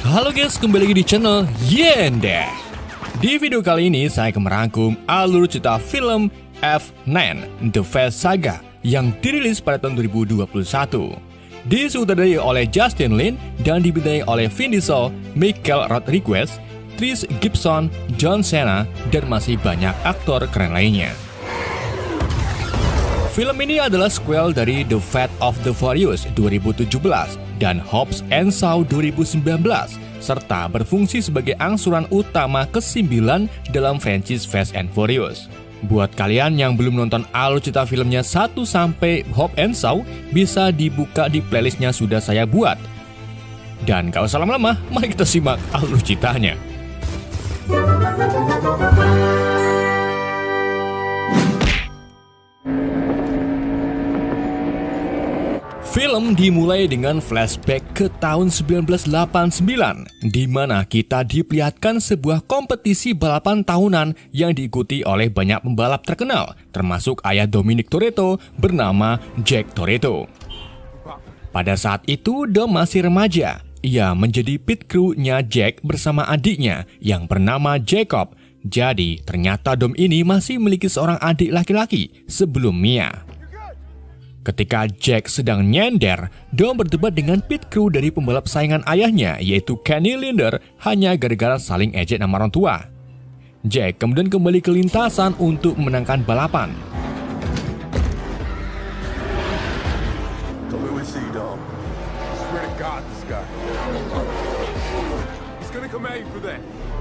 Halo guys, kembali lagi di channel Yende. Di video kali ini saya akan merangkum alur cerita film F9 The Fast Saga yang dirilis pada tahun 2021. Disutradarai oleh Justin Lin dan dibintangi oleh Vin Diesel, Michelle Rodriguez, Tris Gibson, John Cena, dan masih banyak aktor keren lainnya. Film ini adalah sequel dari The Fast of the Furious 2017 dan Hobbs and Shaw 2019, serta berfungsi sebagai angsuran utama ke-9 dalam franchise Fast and Furious. Buat kalian yang belum nonton alur cerita filmnya 1 sampai Hobbs and Shaw, bisa dibuka di playlistnya sudah saya buat. Dan gak usah lama-lama, mari kita simak alur ceritanya. Film dimulai dengan flashback ke tahun 1989, di mana kita diperlihatkan sebuah kompetisi balapan tahunan yang diikuti oleh banyak pembalap terkenal, termasuk ayah Dominic Toretto bernama Jack Toretto. Pada saat itu, Dom masih remaja. Ia menjadi pit crew-nya Jack bersama adiknya yang bernama Jacob. Jadi, ternyata Dom ini masih memiliki seorang adik laki-laki sebelum Mia. Ketika Jack sedang nyender, Dom berdebat dengan pit crew dari pembalap saingan ayahnya, yaitu Kenny Linder, hanya gara-gara saling ejek nama orang tua. Jack kemudian kembali ke lintasan untuk memenangkan balapan.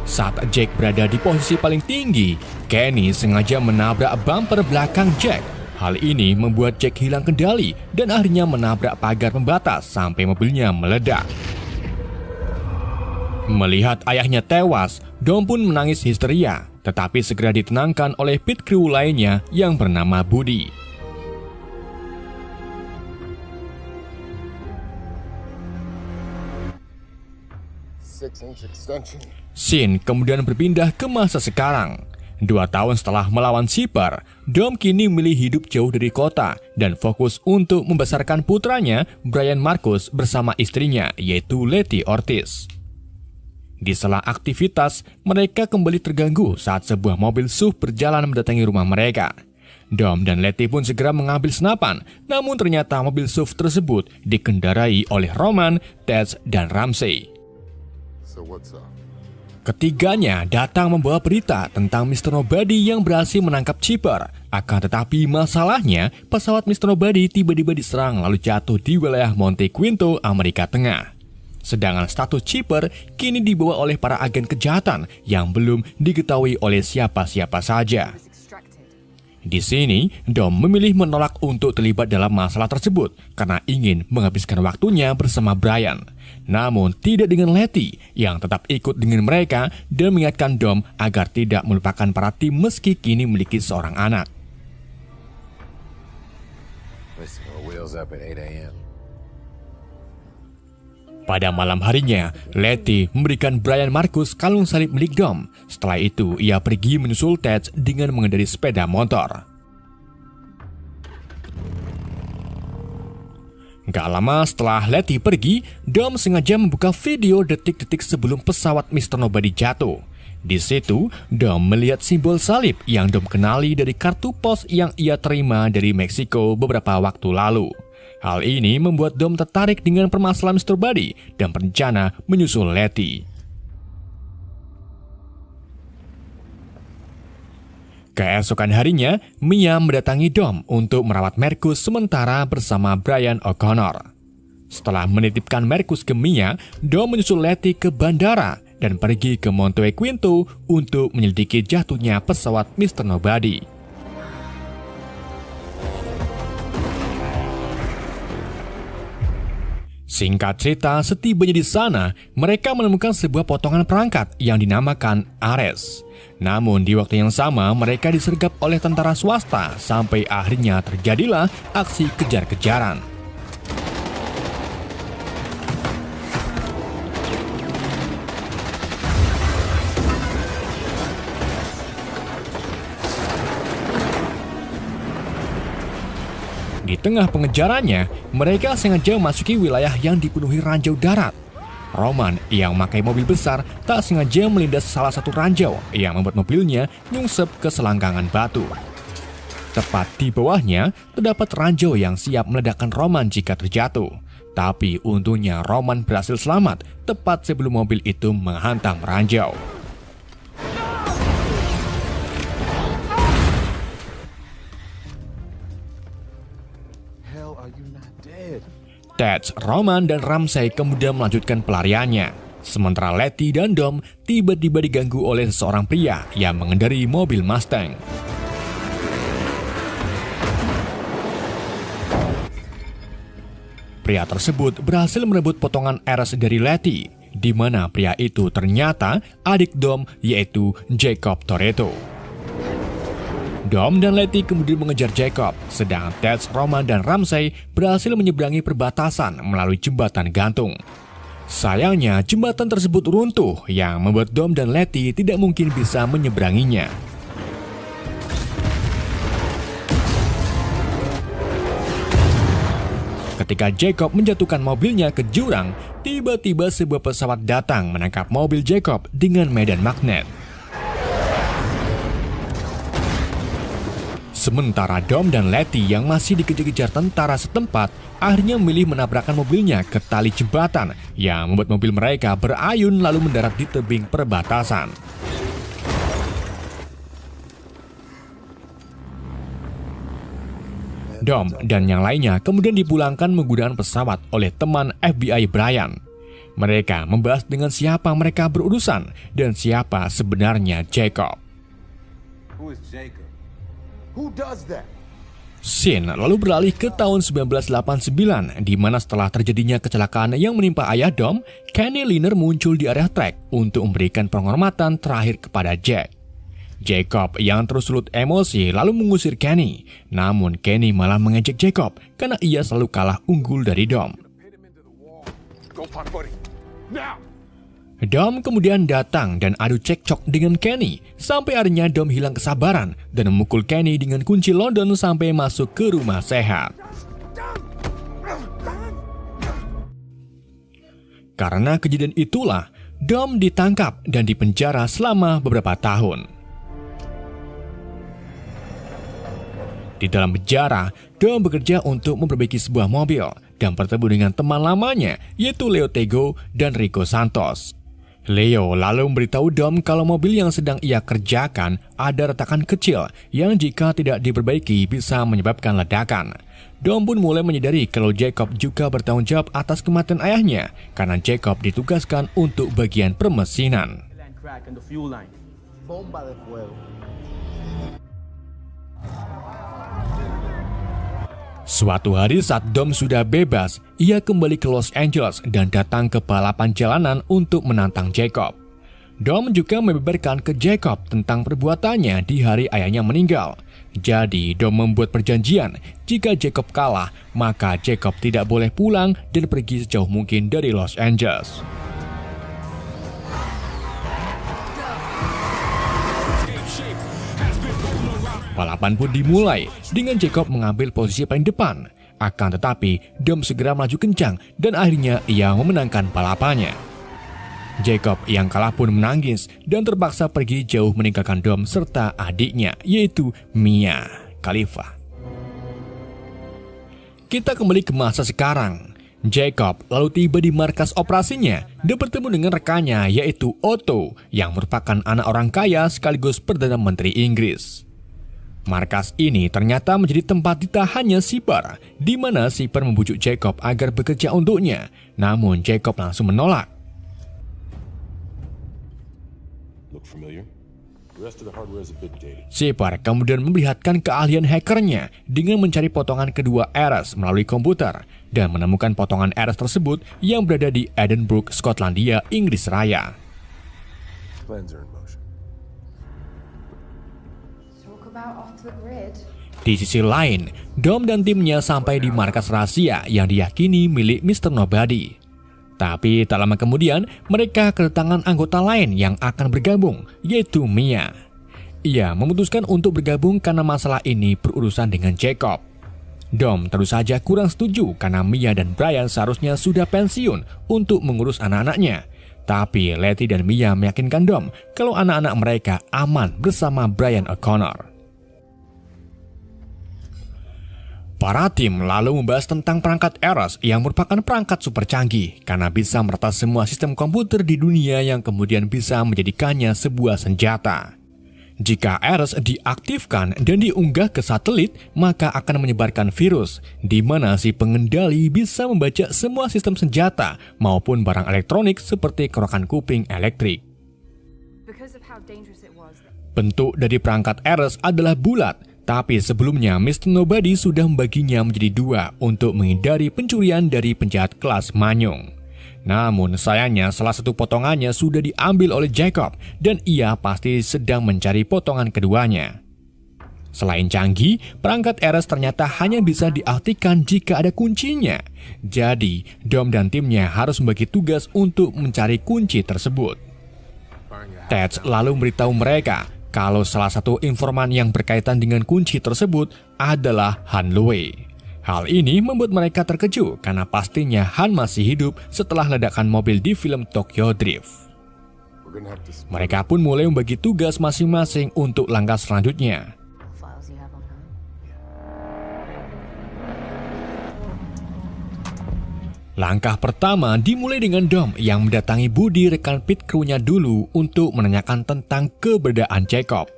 Saat Jack berada di posisi paling tinggi, Kenny sengaja menabrak bumper belakang Jack. Hal ini membuat Jack hilang kendali dan akhirnya menabrak pagar pembatas sampai mobilnya meledak. Melihat ayahnya tewas, Dom pun menangis histeria, tetapi segera ditenangkan oleh pit crew lainnya yang bernama Buddy. Scene kemudian berpindah ke masa sekarang. 2 tahun setelah melawan Shipper, Dom kini memilih hidup jauh dari kota dan fokus untuk membesarkan putranya, Brian Marcus, bersama istrinya, yaitu Letty Ortiz. Di sela aktivitas, mereka kembali terganggu saat sebuah mobil SUV berjalan mendatangi rumah mereka. Dom dan Letty pun segera mengambil senapan, namun ternyata mobil SUV tersebut dikendarai oleh Roman, Tess, dan Ramsey. Ketiganya datang membawa berita tentang Mr. Nobody yang berhasil menangkap Chipper. Akan tetapi masalahnya, pesawat Mr. Nobody tiba-tiba diserang lalu jatuh di wilayah Monte Quinto, Amerika Tengah. Sedangkan status Chipper kini dibawa oleh para agen kejahatan yang belum diketahui oleh siapa-siapa saja. Di sini, Dom memilih menolak untuk terlibat dalam masalah tersebut karena ingin menghabiskan waktunya bersama Brian. Namun tidak dengan Letty yang tetap ikut dengan mereka dan mengingatkan Dom agar tidak melupakan para tim meski kini memiliki seorang anak. Pada malam harinya, Letty memberikan Brian Marcus kalung salib milik Dom. Setelah itu, ia pergi menyusul Ted dengan mengendarai sepeda motor. Gak lama setelah Letty pergi, Dom sengaja membuka video detik-detik sebelum pesawat Mr. Nobody jatuh. Di situ, Dom melihat simbol salib yang Dom kenali dari kartu pos yang ia terima dari Meksiko beberapa waktu lalu. Hal ini membuat Dom tertarik dengan permasalahan Mr. Buddy dan berencana menyusul Letty. Keesokan harinya, Mia mendatangi Dom untuk merawat Marcus sementara bersama Brian O'Connor. Setelah menitipkan Marcus ke Mia, Dom menyusul Letty ke bandara dan pergi ke Monte Quinto untuk menyelidiki jatuhnya pesawat Mr. Nobody. Singkat cerita, setibanya di sana, mereka menemukan sebuah potongan perangkat yang dinamakan Ares. Namun di waktu yang sama, mereka disergap oleh tentara swasta sampai akhirnya terjadilah aksi kejar-kejaran. Di tengah pengejarannya, mereka sengaja memasuki wilayah yang dipenuhi ranjau darat. Roman yang memakai mobil besar tak sengaja melindas salah satu ranjau yang membuat mobilnya nyungsep ke selangkangan batu. Tepat di bawahnya terdapat ranjau yang siap meledakkan Roman jika terjatuh. Tapi untungnya Roman berhasil selamat tepat sebelum mobil itu menghantam ranjau. Ted, Roman, dan Ramsey kemudian melanjutkan pelariannya. Sementara Letty dan Dom tiba-tiba diganggu oleh seorang pria yang mengendarai mobil Mustang. Pria tersebut berhasil merebut potongan eras dari Letty, di mana pria itu ternyata adik Dom, yaitu Jacob Toretto. Dom dan Letty kemudian mengejar Jacob, sedang Ted, Roman, dan Ramsey berhasil menyeberangi perbatasan melalui jembatan gantung. Sayangnya, jembatan tersebut runtuh yang membuat Dom dan Letty tidak mungkin bisa menyeberanginya. Ketika Jacob menjatuhkan mobilnya ke jurang, tiba-tiba sebuah pesawat datang menangkap mobil Jacob dengan medan magnet. Sementara Dom dan Letty yang masih dikejar-kejar tentara setempat akhirnya memilih menabrakkan mobilnya ke tali jembatan yang membuat mobil mereka berayun lalu mendarat di tebing perbatasan. Dom dan yang lainnya kemudian dipulangkan menggunakan pesawat oleh teman FBI Brian. Mereka membahas dengan siapa mereka berurusan dan siapa sebenarnya Jacob. Who is Jacob? Who does that? Scene lalu beralih ke tahun 1989, di mana setelah terjadinya kecelakaan yang menimpa ayah Dom, Kenny Liner muncul di area trek untuk memberikan penghormatan terakhir kepada Jack. Jacob yang terus sulut emosi lalu mengusir Kenny, namun Kenny malah mengejek Jacob karena ia selalu kalah unggul dari Dom. Dom kemudian datang dan adu cekcok dengan Kenny, sampai akhirnya Dom hilang kesabaran dan memukul Kenny dengan kunci London sampai masuk ke rumah sehat. Karena kejadian itulah, Dom ditangkap dan dipenjara selama beberapa tahun. Di dalam penjara, Dom bekerja untuk memperbaiki sebuah mobil dan bertemu dengan teman lamanya, yaitu Leo Tego dan Rico Santos. Leo lalu memberitahu Dom kalau mobil yang sedang ia kerjakan ada retakan kecil yang jika tidak diperbaiki bisa menyebabkan ledakan. Dom pun mulai menyadari kalau Jacob juga bertanggung jawab atas kematian ayahnya karena Jacob ditugaskan untuk bagian permesinan. Suatu hari saat Dom sudah bebas, ia kembali ke Los Angeles dan datang ke balapan jalanan untuk menantang Jacob. Dom juga membeberkan ke Jacob tentang perbuatannya di hari ayahnya meninggal. Jadi Dom membuat perjanjian, jika Jacob kalah, maka Jacob tidak boleh pulang dan pergi sejauh mungkin dari Los Angeles. Balapan pun dimulai dengan Jacob mengambil posisi paling depan. Akan tetapi, Dom segera melaju kencang dan akhirnya ia memenangkan balapannya. Jacob yang kalah pun menangis dan terpaksa pergi jauh meninggalkan Dom serta adiknya, yaitu Mia Khalifa. Kita kembali ke masa sekarang. Jacob lalu tiba di markas operasinya dan bertemu dengan rekannya, yaitu Otto, yang merupakan anak orang kaya sekaligus Perdana Menteri Inggris. Markas ini ternyata menjadi tempat ditahannya Sipar, di mana Sipar membujuk Jacob agar bekerja untuknya. Namun Jacob langsung menolak. Sipar kemudian memperlihatkan keahlian hackernya dengan mencari potongan kedua Eras melalui komputer dan menemukan potongan Eras tersebut yang berada di Edinburgh, Skotlandia, Inggris Raya. Di sisi lain, Dom dan timnya sampai di markas rahasia yang diyakini milik Mr. Nobody. Tapi tak lama kemudian, mereka kedatangan anggota lain yang akan bergabung, yaitu Mia. Ia memutuskan untuk bergabung karena masalah ini berurusan dengan Jacob. Dom terus saja kurang setuju karena Mia dan Brian seharusnya sudah pensiun untuk mengurus anak-anaknya. Tapi Letty dan Mia meyakinkan Dom kalau anak-anak mereka aman bersama Brian O'Connor. Para tim lalu membahas tentang perangkat Ares yang merupakan perangkat super canggih karena bisa meretas semua sistem komputer di dunia yang kemudian bisa menjadikannya sebuah senjata. Jika Ares diaktifkan dan diunggah ke satelit, maka akan menyebarkan virus, di mana si pengendali bisa membaca semua sistem senjata maupun barang elektronik seperti kerokan kuping elektrik. Bentuk dari perangkat Ares adalah bulat, tapi sebelumnya Mr. Nobody sudah membaginya menjadi dua untuk menghindari pencurian dari penjahat kelas Manyung. Namun sayangnya salah satu potongannya sudah diambil oleh Jacob dan ia pasti sedang mencari potongan keduanya. Selain canggih, perangkat Ares ternyata hanya bisa diaktifkan jika ada kuncinya. Jadi, Dom dan timnya harus membagi tugas untuk mencari kunci tersebut. Ted lalu memberitahu mereka kalau salah satu informan yang berkaitan dengan kunci tersebut adalah Han Lue. Hal ini membuat mereka terkejut karena pastinya Han masih hidup setelah ledakan mobil di film Tokyo Drift. Mereka pun mulai membagi tugas masing-masing untuk langkah selanjutnya. Langkah pertama dimulai dengan Dom yang mendatangi Buddy rekan pit crew-nya dulu untuk menanyakan tentang keberadaan Jacob.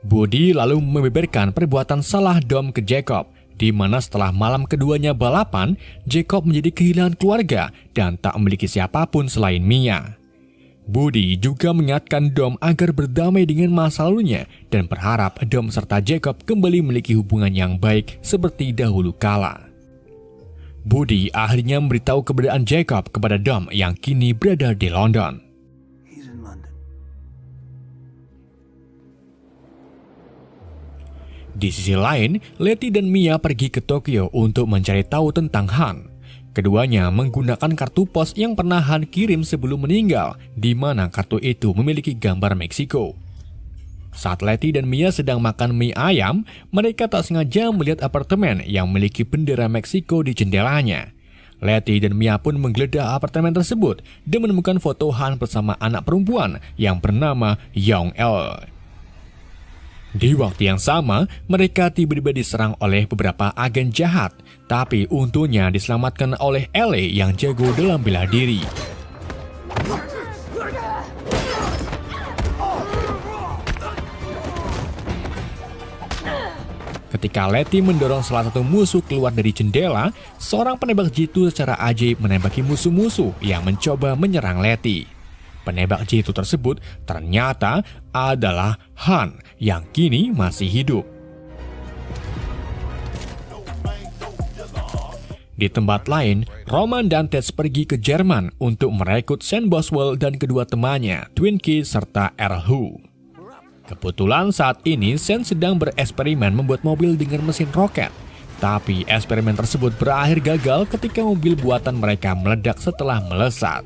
Buddy lalu membeberkan perbuatan salah Dom ke Jacob, di mana setelah malam keduanya balapan, Jacob menjadi kehilangan keluarga dan tak memiliki siapapun selain Mia. Buddy juga mengingatkan Dom agar berdamai dengan masa lalunya dan berharap Dom serta Jacob kembali memiliki hubungan yang baik seperti dahulu kala. Buddy akhirnya memberitahu keberadaan Jacob kepada Dom yang kini berada di London. Di sisi lain, Letty dan Mia pergi ke Tokyo untuk mencari tahu tentang Han. Keduanya menggunakan kartu pos yang pernah Han kirim sebelum meninggal, di mana kartu itu memiliki gambar Meksiko. Saat Letty dan Mia sedang makan mie ayam, mereka tak sengaja melihat apartemen yang memiliki bendera Meksiko di jendelanya. Letty dan Mia pun menggeledah apartemen tersebut dan menemukan foto Han bersama anak perempuan yang bernama Young Elle. Di waktu yang sama, mereka tiba-tiba diserang oleh beberapa agen jahat, tapi untungnya diselamatkan oleh Elle yang jago dalam bela diri. Ketika Letty mendorong salah satu musuh keluar dari jendela, seorang penembak jitu secara ajaib menembaki musuh-musuh yang mencoba menyerang Letty. Penembak jitu tersebut ternyata adalah Han yang kini masih hidup. Di tempat lain, Roman dan Ted pergi ke Jerman untuk merekrut Sam Boswell dan kedua temannya, Twinkie serta Earl Hu. Kebetulan saat ini Sam sedang bereksperimen membuat mobil dengan mesin roket. Tapi eksperimen tersebut berakhir gagal ketika mobil buatan mereka meledak setelah melesat.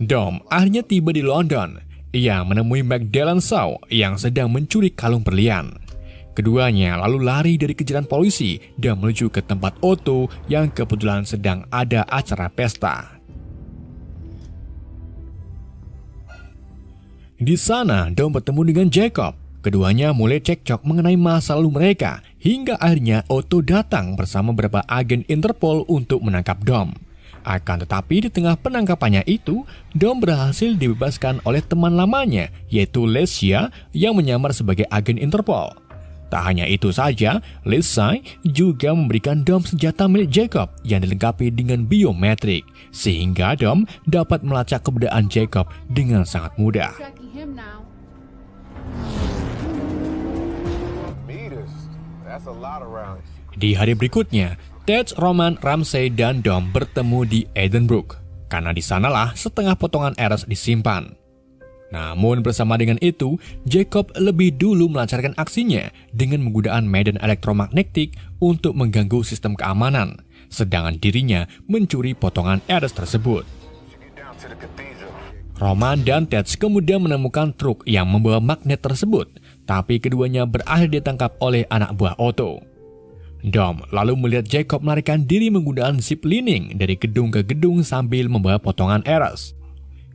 Dom akhirnya tiba di London. Ia menemui Magdalene Shaw yang sedang mencuri kalung berlian. Keduanya lalu lari dari kejaran polisi dan menuju ke tempat Otto yang kebetulan sedang ada acara pesta. Di sana, Dom bertemu dengan Jacob. Keduanya mulai cekcok mengenai masa lalu mereka, hingga akhirnya Otto datang bersama beberapa agen Interpol untuk menangkap Dom. Akan tetapi di tengah penangkapannya itu, Dom berhasil dibebaskan oleh teman lamanya, yaitu Lesia yang menyamar sebagai agen Interpol. Tak hanya itu saja, Lesai juga memberikan Dom senjata milik Jacob yang dilengkapi dengan biometrik, sehingga Dom dapat melacak keberadaan Jacob dengan sangat mudah. Di hari berikutnya, Ted, Roman, Ramsey, dan Dom bertemu di Edinburgh, karena di sanalah setengah potongan Ares disimpan. Namun bersama dengan itu, Jacob lebih dulu melancarkan aksinya dengan menggunakan medan elektromagnetik untuk mengganggu sistem keamanan, sedangkan dirinya mencuri potongan Ares tersebut. Roman dan Ted kemudian menemukan truk yang membawa magnet tersebut, tapi keduanya berakhir ditangkap oleh anak buah Otto. Dom lalu melihat Jacob melarikan diri menggunakan zip lining dari gedung ke gedung sambil membawa potongan eras.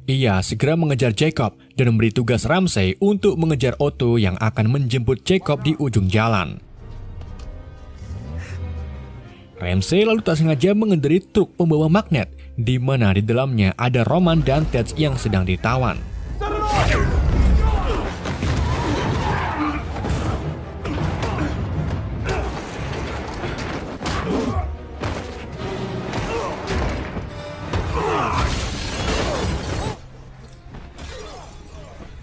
Ia segera mengejar Jacob dan memberi tugas Ramsey untuk mengejar Otto yang akan menjemput Jacob di ujung jalan. Ramsey lalu tak sengaja mengendarai truk pembawa magnet, di mana di dalamnya ada Roman dan Ted yang sedang ditawan.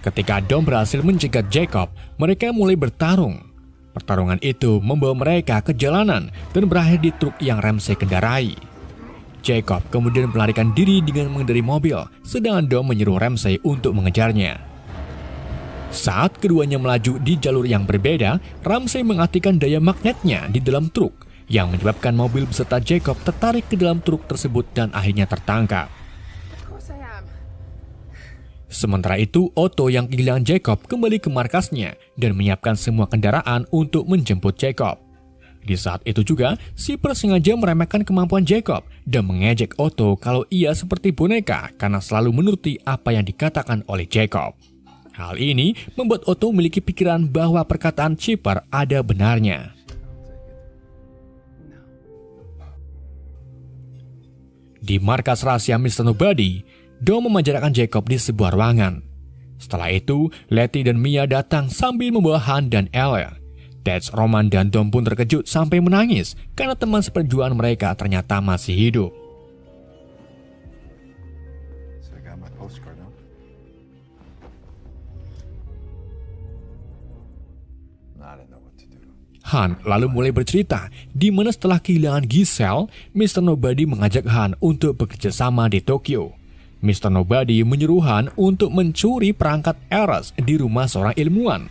Ketika Dom berhasil mencegat Jacob, mereka mulai bertarung. Pertarungan itu membawa mereka ke jalanan dan berakhir di truk yang Ramsey kendarai. Jacob kemudian melarikan diri dengan mengendarai mobil, sedangkan Dom menyuruh Ramsey untuk mengejarnya. Saat keduanya melaju di jalur yang berbeda, Ramsey mengaktifkan daya magnetnya di dalam truk, yang menyebabkan mobil beserta Jacob tertarik ke dalam truk tersebut dan akhirnya tertangkap. Sementara itu, Otto yang kehilangan Jacob kembali ke markasnya dan menyiapkan semua kendaraan untuk menjemput Jacob. Di saat itu juga, Sipper sengaja meremehkan kemampuan Jacob dan mengejek Otto kalau ia seperti boneka karena selalu menuruti apa yang dikatakan oleh Jacob. Hal ini membuat Otto memiliki pikiran bahwa perkataan Sipper ada benarnya. Di markas rahasia Mr. Nobody, Dom memenjarakan Jacob di sebuah ruangan. Setelah itu, Letty dan Mia datang sambil membawa Han dan Elle. Ted, Roman, dan Dom pun terkejut sampai menangis karena teman seperjuangan mereka ternyata masih hidup. So I got my postcard, huh? I didn't know what to do. Han lalu mulai bercerita di mana setelah kehilangan Giselle, Mr. Nobody mengajak Han untuk bekerja sama di Tokyo. Mr. Nobody menyuruh Han untuk mencuri perangkat eras di rumah seorang ilmuwan.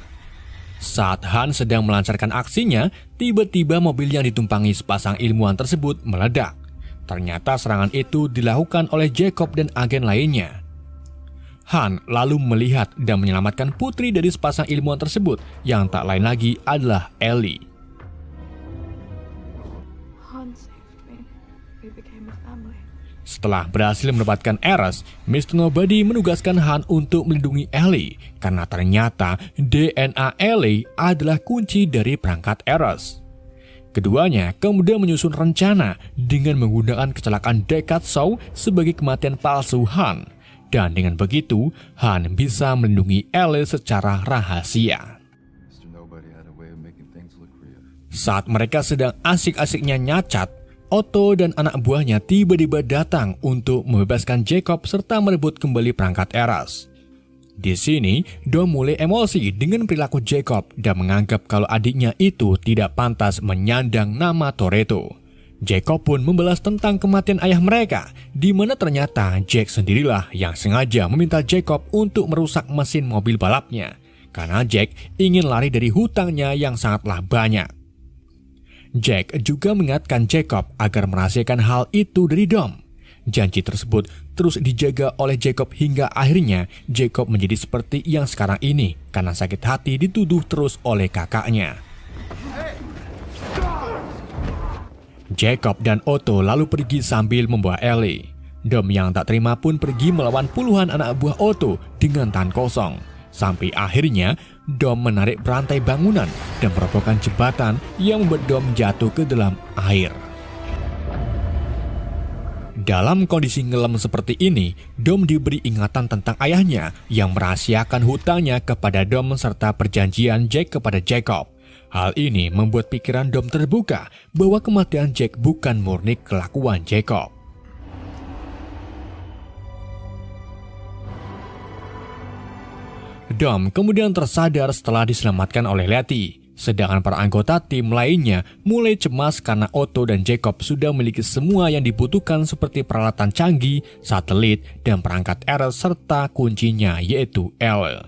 Saat Han sedang melancarkan aksinya, tiba-tiba mobil yang ditumpangi sepasang ilmuwan tersebut meledak. Ternyata serangan itu dilakukan oleh Jacob dan agen lainnya. Han lalu melihat dan menyelamatkan putri dari sepasang ilmuwan tersebut yang tak lain lagi adalah Ellie. Han saved me. We became a family. Setelah berhasil mendapatkan Eras, Mr. Nobody menugaskan Han untuk melindungi Ellie karena ternyata DNA Ellie adalah kunci dari perangkat Eras. Keduanya kemudian menyusun rencana dengan menggunakan kecelakaan Deckard Shaw sebagai kematian palsu Han. Dan dengan begitu, Han bisa melindungi Ellie secara rahasia. Mr. Nobody had a way of making things look real. Saat mereka sedang asik-asiknya nyacat, Otto dan anak buahnya tiba-tiba datang untuk membebaskan Jacob serta merebut kembali perangkat eras. Di sini, Dom mulai emosi dengan perilaku Jacob dan menganggap kalau adiknya itu tidak pantas menyandang nama Toretto. Jacob pun membalas tentang kematian ayah mereka, di mana ternyata Jack sendirilah yang sengaja meminta Jacob untuk merusak mesin mobil balapnya, karena Jack ingin lari dari hutangnya yang sangatlah banyak. Jack juga mengingatkan Jacob agar merahasiakan hal itu dari Dom. Janji tersebut terus dijaga oleh Jacob hingga akhirnya Jacob menjadi seperti yang sekarang ini karena sakit hati dituduh terus oleh kakaknya. Jacob dan Otto lalu pergi sambil membawa Ellie. Dom yang tak terima pun pergi melawan puluhan anak buah Otto dengan tangan kosong. Sampai akhirnya Dom menarik berantai bangunan dan merobohkan jembatan yang membuat Dom jatuh ke dalam air. Dalam kondisi ngelam seperti ini, Dom diberi ingatan tentang ayahnya yang merahasiakan hutangnya kepada Dom serta perjanjian Jack kepada Jacob. Hal ini membuat pikiran Dom terbuka bahwa kematian Jack bukan murni kelakuan Jacob. Dom kemudian tersadar setelah diselamatkan oleh Letty. Sedangkan para anggota tim lainnya mulai cemas karena Otto dan Jacob sudah memiliki semua yang dibutuhkan seperti peralatan canggih, satelit, dan perangkat eras serta kuncinya yaitu Elle.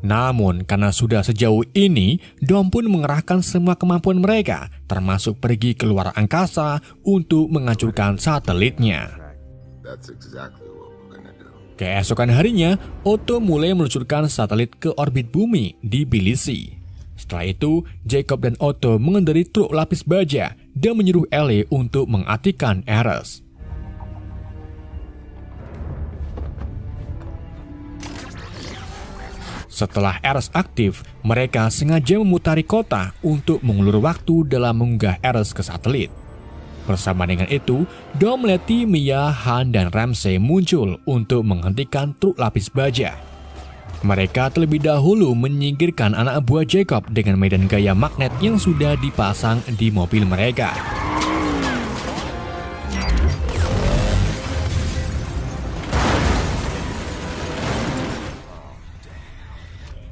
Namun karena sudah sejauh ini, Dom pun mengerahkan semua kemampuan mereka, termasuk pergi ke luar angkasa untuk menghancurkan satelitnya. That's exactly what we're gonna do. Keesokan harinya, Otto mulai meluncurkan satelit ke orbit bumi di Tbilisi. Setelah itu, Jacob dan Otto mengendarai truk lapis baja dan menyuruh Ellie untuk mengaktifkan Ares. Setelah Ares aktif, mereka sengaja memutari kota untuk mengulur waktu dalam mengunggah Ares ke satelit. Bersama dengan itu, Dom, Letty, Mia, Han, dan Ramsey muncul untuk menghentikan truk lapis baja. Mereka terlebih dahulu menyingkirkan anak buah Jacob dengan medan gaya magnet yang sudah dipasang di mobil mereka.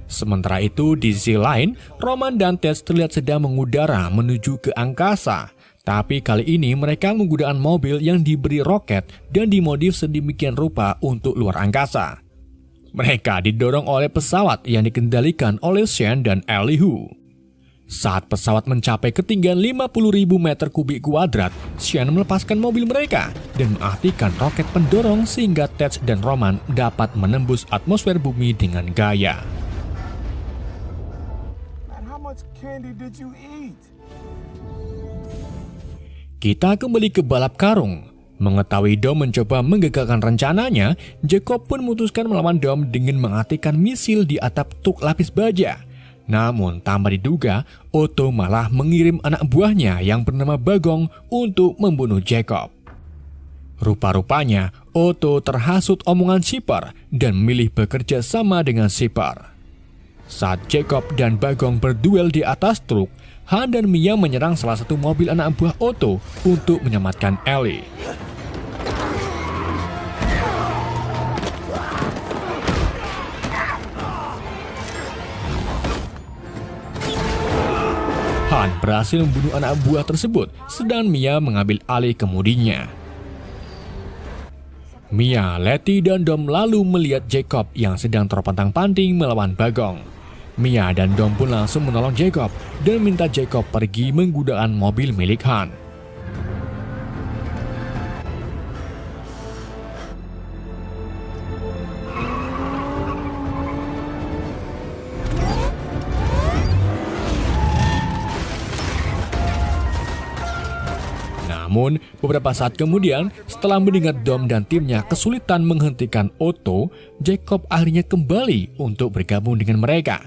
Sementara itu, di sisi lain, Roman dan Ted terlihat sedang mengudara menuju ke angkasa. Tapi kali ini mereka menggunakan mobil yang diberi roket dan dimodif sedemikian rupa untuk luar angkasa. Mereka didorong oleh pesawat yang dikendalikan oleh Shane dan Elihu. Saat pesawat mencapai ketinggian 50.000 meter kubik kuadrat, Shane melepaskan mobil mereka dan mengaktifkan roket pendorong sehingga Ted dan Roman dapat menembus atmosfer bumi dengan gaya. Man, how much candy did you eat? Kita kembali ke balap karung. Mengetahui Dom mencoba menggagalkan rencananya, Jacob pun memutuskan melawan Dom dengan mengaktifkan misil di atap truk lapis baja. Namun tanpa diduga, Otto malah mengirim anak buahnya yang bernama Bagong untuk membunuh Jacob. Rupa-rupanya, Otto terhasut omongan Shipper dan memilih bekerja sama dengan Shipper. Saat Jacob dan Bagong berduel di atas truk, Han dan Mia menyerang salah satu mobil anak buah Otto untuk menyelamatkan Ellie. Han berhasil membunuh anak buah tersebut, sedang Mia mengambil alih kemudinya. Mia, Letty, dan Dom lalu melihat Jacob yang sedang terpantang-panting melawan Bagong. Mia dan Dom pun langsung menolong Jacob dan minta Jacob pergi menggunakan mobil milik Han. Namun, beberapa saat kemudian, setelah mendengar Dom dan timnya kesulitan menghentikan Otto, Jacob akhirnya kembali untuk bergabung dengan mereka.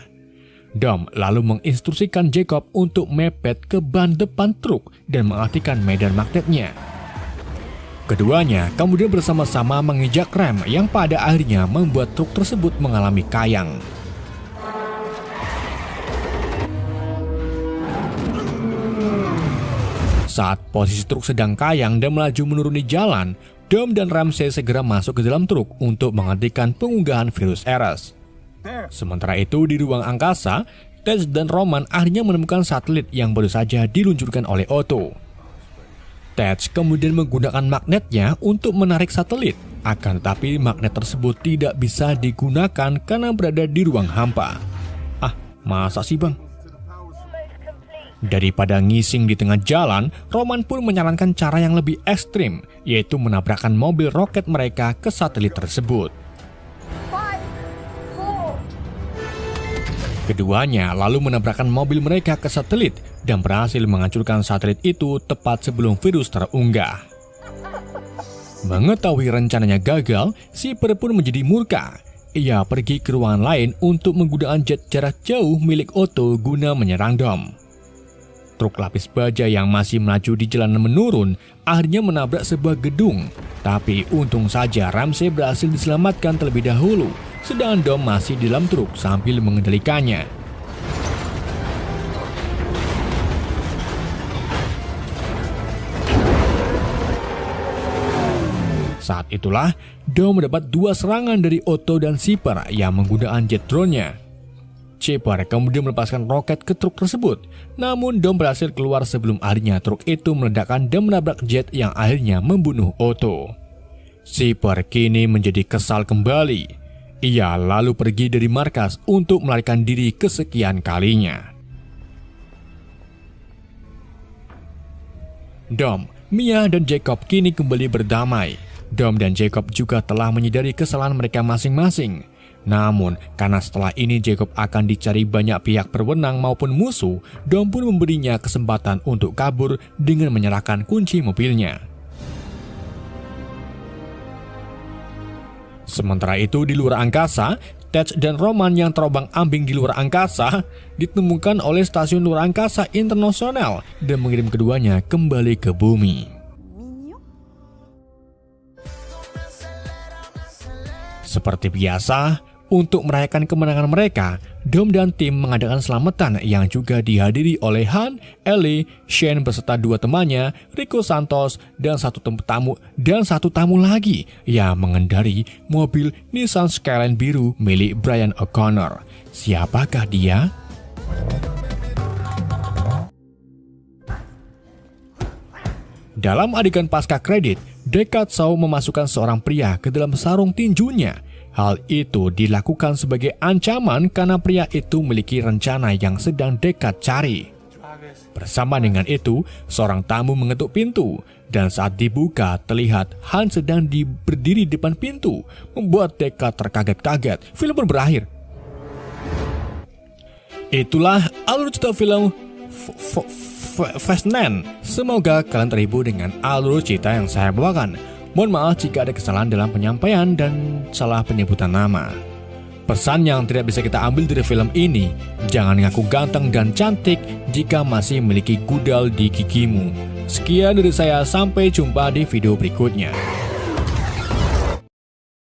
Dom lalu menginstruksikan Jacob untuk mepet ke ban depan truk dan mengaktifkan medan magnetnya. Keduanya kemudian bersama-sama menginjak rem yang pada akhirnya membuat truk tersebut mengalami kayang. Saat posisi truk sedang kayang dan melaju menuruni jalan, Dom dan Ramsey segera masuk ke dalam truk untuk menghentikan pengunggahan virus Ares. Sementara itu di ruang angkasa, Ted dan Roman akhirnya menemukan satelit yang baru saja diluncurkan oleh Otto. Ted kemudian menggunakan magnetnya untuk menarik satelit, akan tetapi magnet tersebut tidak bisa digunakan karena berada di ruang hampa. Ah, masa sih bang? Daripada ngising di tengah jalan, Roman pun menyarankan cara yang lebih ekstrim, yaitu menabrakkan mobil roket mereka ke satelit tersebut. Keduanya lalu menabrakkan mobil mereka ke satelit dan berhasil menghancurkan satelit itu tepat sebelum virus terunggah. Mengetahui rencananya gagal, Shipper pun menjadi murka. Ia pergi ke ruangan lain untuk menggunakan jet jarak jauh milik Otto guna menyerang Dom. Truk lapis baja yang masih melaju di jalan menurun akhirnya menabrak sebuah gedung. Tapi untung saja Ramsey berhasil diselamatkan terlebih dahulu, sedangkan Dom masih di dalam truk sambil mengendalikannya. Saat itulah, Dom mendapat dua serangan dari Otto dan Shipper yang menggunakan jet drone-nya. Shipper kemudian melepaskan roket ke truk tersebut, namun Dom berhasil keluar sebelum akhirnya truk itu meledakkan dan menabrak jet yang akhirnya membunuh Otto. Shipper kini menjadi kesal kembali. Ia lalu pergi dari markas untuk melarikan diri kesekian kalinya. Dom, Mia, dan Jacob kini kembali berdamai. Dom dan Jacob juga telah menyadari kesalahan mereka masing-masing. Namun, karena setelah ini Jacob akan dicari banyak pihak berwenang maupun musuh, Dom pun memberinya kesempatan untuk kabur dengan menyerahkan kunci mobilnya. Sementara itu di luar angkasa, Tej dan Roman yang terombang-ambing di luar angkasa ditemukan oleh Stasiun Luar Angkasa Internasional dan mengirim keduanya kembali ke bumi. Seperti biasa, untuk merayakan kemenangan mereka, Dom dan tim mengadakan selamatan yang juga dihadiri oleh Han, Ellie, Shane beserta dua temannya, Rico Santos, dan satu tamu lagi yang mengendari mobil Nissan Skyline biru milik Brian O'Connor. Siapakah dia? Dalam adegan pasca kredit, Deckard Shaw memasukkan seorang pria ke dalam sarung tinjunya. Hal itu dilakukan sebagai ancaman karena pria itu memiliki rencana yang sedang Deckard cari. Bersama dengan itu, seorang tamu mengetuk pintu, dan saat dibuka terlihat Han sedang berdiri di depan pintu, membuat Deckard terkaget-kaget. Film pun berakhir. Itulah alur cerita film Fast 9. Semoga kalian terhibur dengan alur cerita yang saya bawakan. Mohon maaf jika ada kesalahan dalam penyampaian dan salah penyebutan nama. Pesan yang tidak bisa kita ambil dari film ini, jangan ngaku ganteng dan cantik jika masih memiliki gudal di gigimu. Sekian dari saya, sampai jumpa di video berikutnya.